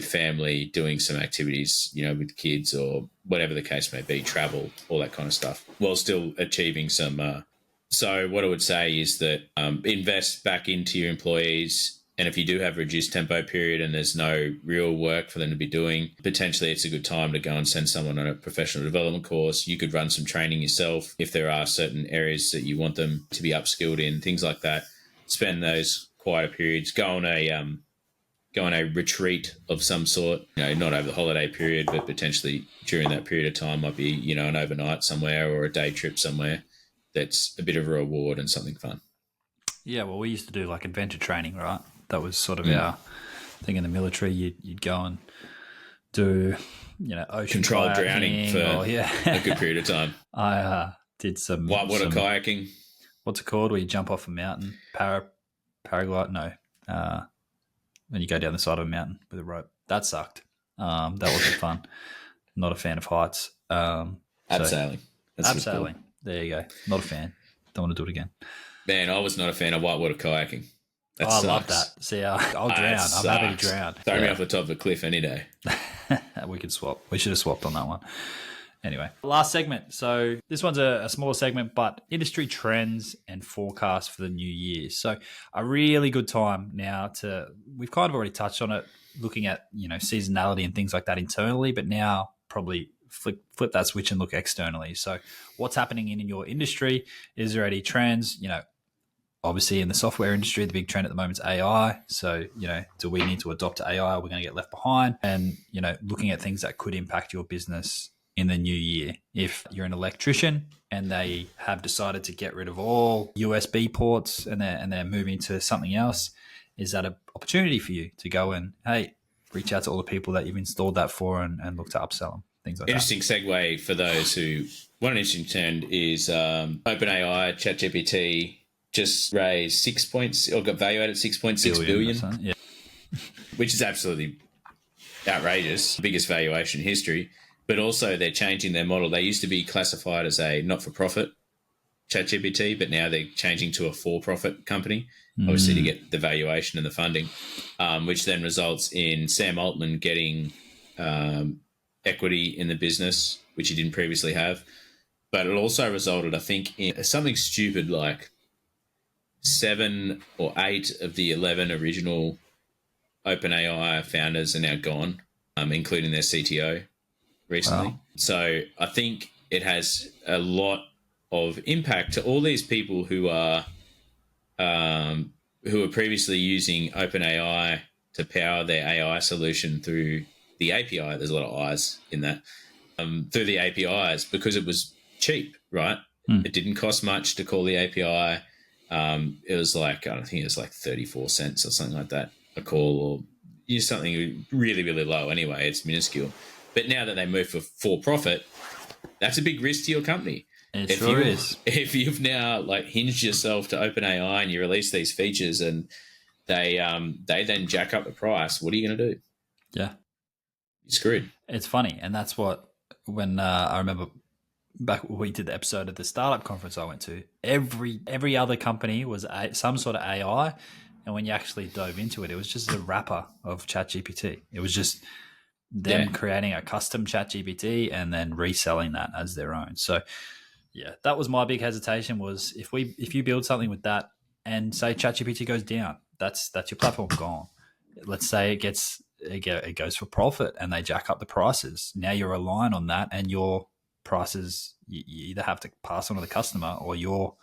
Speaker 3: family, doing some activities, with kids or whatever the case may be, travel, all that kind of stuff, while still achieving some. So what I would say is that invest back into your employees. And if you do have a reduced tempo period and there's no real work for them to be doing, potentially it's a good time to go and send someone on a professional development course. You could run some training yourself if there are certain areas that you want them to be upskilled in, things like that. Spend those quieter periods. Go on a retreat of some sort, not over the holiday period, but potentially during that period of time might be, an overnight somewhere or a day trip somewhere. that's a bit of a reward and something fun.
Speaker 1: Yeah, well, we used to do like adventure training, right? That was sort of our thing in the military. You'd go and do, ocean
Speaker 3: Controlled drowning for a good period of time.
Speaker 1: I did some
Speaker 3: whitewater kayaking.
Speaker 1: What's it called? Where you jump off a mountain? Paraglide? No. When you go down the side of a mountain with a rope. That sucked. That wasn't fun. Not a fan of heights.
Speaker 3: Abseiling.
Speaker 1: Abseiling. There you go. Not a fan. Don't want to do it again.
Speaker 3: Man, I was not a fan of whitewater kayaking.
Speaker 1: I love that. See, I'll drown. I'm happy to drown.
Speaker 3: Throw me off the top of a cliff any day.
Speaker 1: We could swap. We should have swapped on that one. Anyway, last segment. So this one's a smaller segment, but industry trends and forecasts for the new year. So a really good time now we've kind of already touched on it, looking at, seasonality and things like that internally, but now probably flip that switch and look externally. So what's happening in your industry? Is there any trends? Obviously in the software industry, the big trend at the moment is AI. So, do we need to adopt AI? Are we going to get left behind? And, looking at things that could impact your business in the new year. If you're an electrician and they have decided to get rid of all USB ports and they're moving to something else, is that an opportunity for you to go and, hey, reach out to all the people that you've installed that for and look to upsell them, things like
Speaker 3: interesting
Speaker 1: that.
Speaker 3: Interesting segue for those who, one interesting trend is OpenAI, ChatGPT, just raised 6 points, or got valued at 6.6 billion,
Speaker 1: yeah.
Speaker 3: Which is absolutely outrageous, biggest valuation in history. But also they're changing their model. They used to be classified as a not-for-profit ChatGPT, but now they're changing to a for-profit company, obviously to get the valuation and the funding, which then results in Sam Altman getting equity in the business, which he didn't previously have. But it also resulted, I think, in something stupid like 7 or 8 of the 11 original OpenAI founders are now gone, including their CTO recently. Wow. So I think it has a lot of impact to all these people who are previously using OpenAI to power their AI solution through the API. There's a lot of I's in that. Through the APIs, because it was cheap, right? It didn't cost much to call the API. It was like, I think it was like 34 cents or something like that a call, or something really, really low. Anyway, it's minuscule. But now that they move for profit, that's a big risk to your company.
Speaker 1: It sure is.
Speaker 3: If you've now hinged yourself to OpenAI and you release these features and they then jack up the price, what are you going to do?
Speaker 1: Yeah.
Speaker 3: You're screwed.
Speaker 1: It's funny. And that's when I remember back when we did the episode at the startup conference I went to, every other company was some sort of AI. And when you actually dove into it, it was just a wrapper of ChatGPT. It was just them creating a custom ChatGPT and then reselling that as their own. So yeah, that was my big hesitation, was if you build something with that and say ChatGPT goes down, that's your platform gone. Let's say it goes for profit and they jack up the prices. Now you're relying on that, and your prices, you either have to pass on to the customer or you're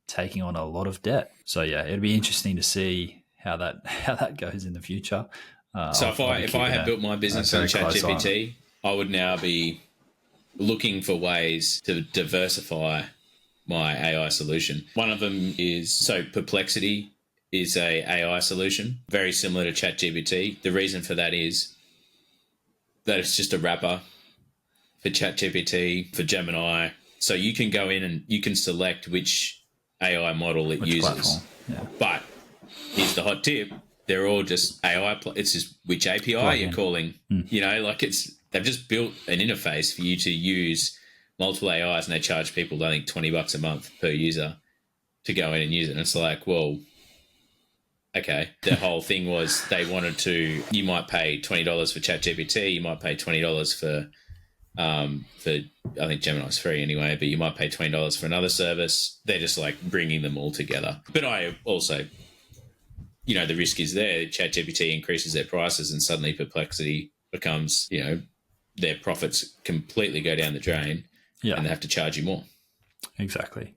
Speaker 1: taking on a lot of debt. So yeah, it'd be interesting to see how that goes in the future.
Speaker 3: So if I had built my business on ChatGPT, I would now be looking for ways to diversify my AI solution. One of them is, Perplexity is a AI solution, very similar to ChatGPT. The reason for that is that it's just a wrapper for ChatGPT, for Gemini. So you can go in and you can select which AI model it uses. Yeah. But here's the hot tip. They're all just AI. It's just which API you're calling. They've just built an interface for you to use multiple AIs, and they charge people, I think, $20 a month per user to go in and use it. And it's like, well, okay. The whole thing was you might pay $20 for ChatGPT, you might pay $20 for I think Gemini's free anyway, but you might pay $20 for another service. They're just bringing them all together. But I also, the risk is there. ChatGPT increases their prices and suddenly Perplexity becomes, their profits completely go down the drain, and they have to charge you more.
Speaker 1: Exactly.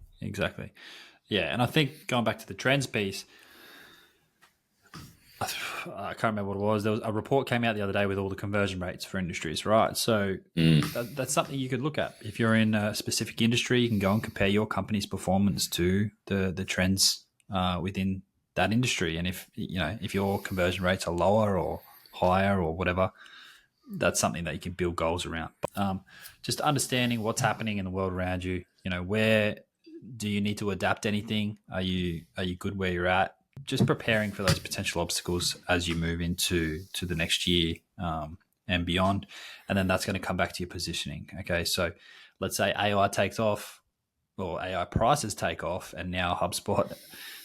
Speaker 1: Yeah, and I think going back to the trends piece, I can't remember what it was. There was a report came out the other day with all the conversion rates for industries, right? So that's something you could look at. If you're in a specific industry, you can go and compare your company's performance to the trends within that industry. And if your conversion rates are lower or higher or whatever, that's something that you can build goals around. Just understanding what's happening in the world around you. Where do you need to adapt anything? Are you good where you're at? Just preparing for those potential obstacles as you move into the next year and beyond. And then that's going to come back to your positioning. Okay, so let's say AI takes off or AI prices take off, and now HubSpot,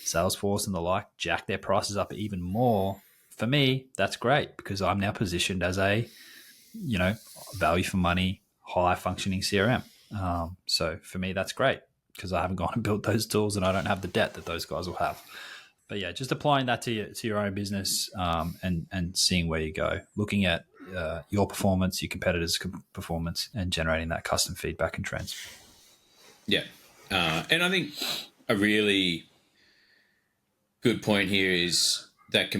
Speaker 1: Salesforce and the like jack their prices up even more. For me, that's great because I'm now positioned as a value for money, high functioning CRM. So for me, that's great because I haven't gone and built those tools and I don't have the debt that those guys will have. But yeah, just applying that to your own business and seeing where you go, looking at your performance, your competitors' performance, and generating that custom feedback and trends.
Speaker 3: Yeah. And I think a really good point here is that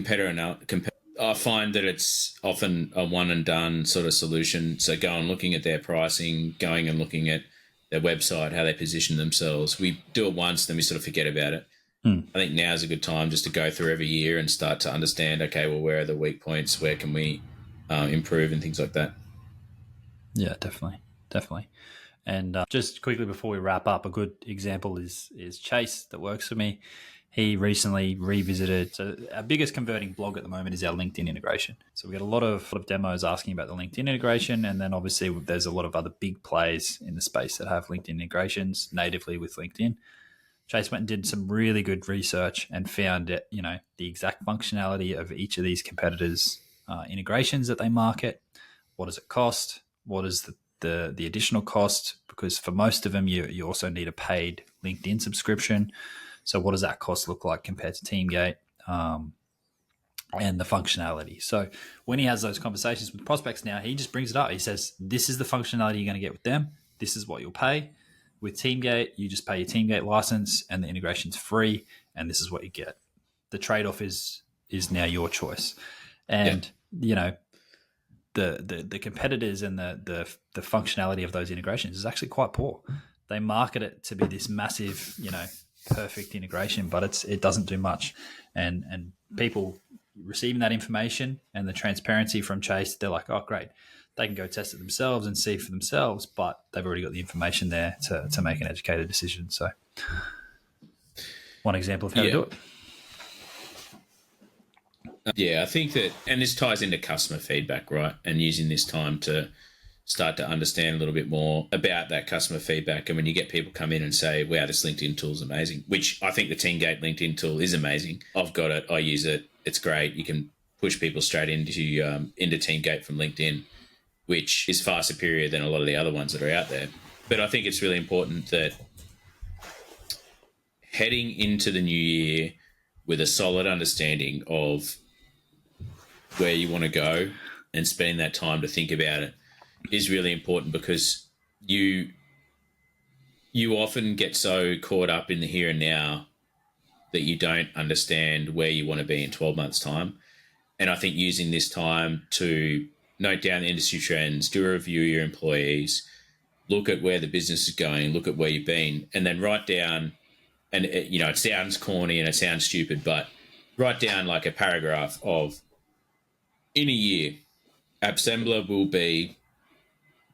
Speaker 3: I find that it's often a one and done sort of solution. So going looking at their pricing, going and looking at their website, how they position themselves. We do it once, then we sort of forget about it. I think now is a good time just to go through every year and start to understand, okay, well, where are the weak points? Where can we improve and things like that? Yeah,
Speaker 1: definitely. And just quickly before we wrap up, a good example is Chase that works for me. He recently revisited. So our biggest converting blog at the moment is our LinkedIn integration. So we get a lot of demos asking about the LinkedIn integration, and then obviously there's a lot of other big plays in the space that have LinkedIn integrations natively with LinkedIn. Chase went and did some really good research and found that, the exact functionality of each of these competitors' integrations that they market. What does it cost? What is the additional cost? Because for most of them, you also need a paid LinkedIn subscription. So what does that cost look like compared to Teamgate and the functionality? So when he has those conversations with prospects now, he just brings it up. He says, this is the functionality you're going to get with them. This is what you'll pay. With Teamgate, you just pay your Teamgate license and the integration's free, and this is what you get. The trade-off is now your choice. And, the competitors and the functionality of those integrations is actually quite poor. They market it to be this massive, perfect integration, but it doesn't do much. And people receiving that information and the transparency from Chase, they're like, oh, great. They can go test it themselves and see for themselves, but they've already got the information there to make an educated decision. So one example of how to do it.
Speaker 3: Yeah, I think that, and this ties into customer feedback, right? And using this time to start to understand a little bit more about that customer feedback. And when you get people come in and say, wow, this LinkedIn tool is amazing, which I think the Teamgate LinkedIn tool is amazing. I've got it. I use it. It's great. You can push people straight into Teamgate from LinkedIn, which is far superior than a lot of the other ones that are out there. But I think it's really important that heading into the new year with a solid understanding of where you want to go and spending that time to think about it is really important, because you often get so caught up in the here and now that you don't understand where you want to be in 12 months' time. And I think using this time to note down the industry trends, do a review of your employees, look at where the business is going, look at where you've been, and then write down, and it sounds corny and it sounds stupid, but write down like a paragraph of, in a year, Appsembler will be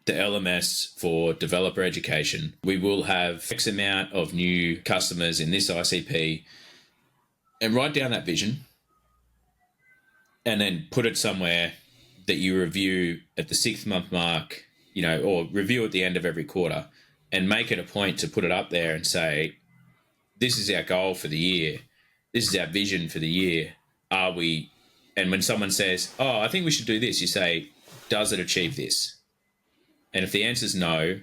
Speaker 3: the LMS for developer education. We will have X amount of new customers in this ICP, and write down that vision and then put it somewhere that you review at the 6th month mark, or review at the end of every quarter, and make it a point to put it up there and say, this is our goal for the year. This is our vision for the year. Are we? And when someone says, oh, I think we should do this, you say, does it achieve this? And if the answer is no,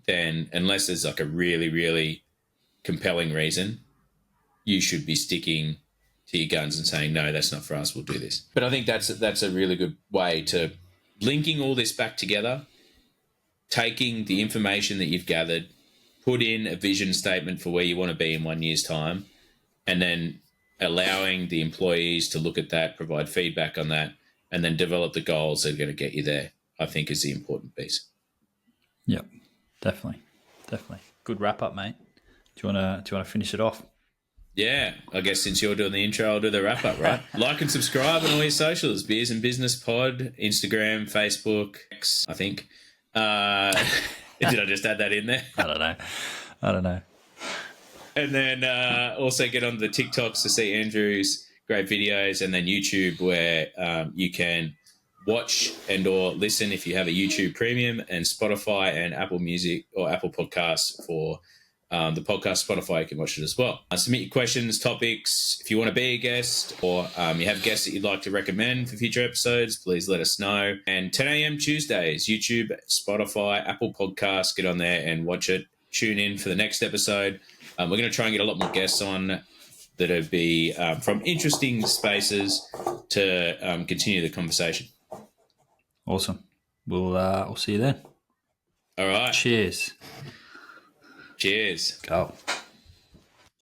Speaker 3: then unless there's like a really, really compelling reason, you should be sticking to your guns and saying, no, that's not for us, we'll do this. But I think that's a really good way to linking all this back together, taking the information that you've gathered, put in a vision statement for where you want to be in 1 year's time, and then allowing the employees to look at that, provide feedback on that, and then develop the goals that are going to get you there, I think is the important piece.
Speaker 1: Yep, definitely. Good wrap up, mate. Do you want to finish it off?
Speaker 3: Yeah, I guess since you're doing the intro, I'll do the wrap up, right? Like and subscribe on all your socials, Beers and Business Pod, Instagram, Facebook, X, I think. Did I just add that in there?
Speaker 1: I don't know.
Speaker 3: And then also get on the TikToks to see Andrew's great videos, and then YouTube where you can watch and or listen if you have a YouTube Premium, and Spotify and Apple Music or Apple Podcasts for the podcast. Spotify, you can watch it as well. Submit your questions, topics. If you want to be a guest, or you have guests that you'd like to recommend for future episodes, please let us know. And 10 a.m. Tuesdays, YouTube, Spotify, Apple Podcasts, get on there and watch it. Tune in for the next episode. We're going to try and get a lot more guests on that'll be from interesting spaces to continue the conversation.
Speaker 1: Awesome. We'll see you then.
Speaker 3: All right.
Speaker 1: Cheers.
Speaker 3: Cheers.
Speaker 1: Go.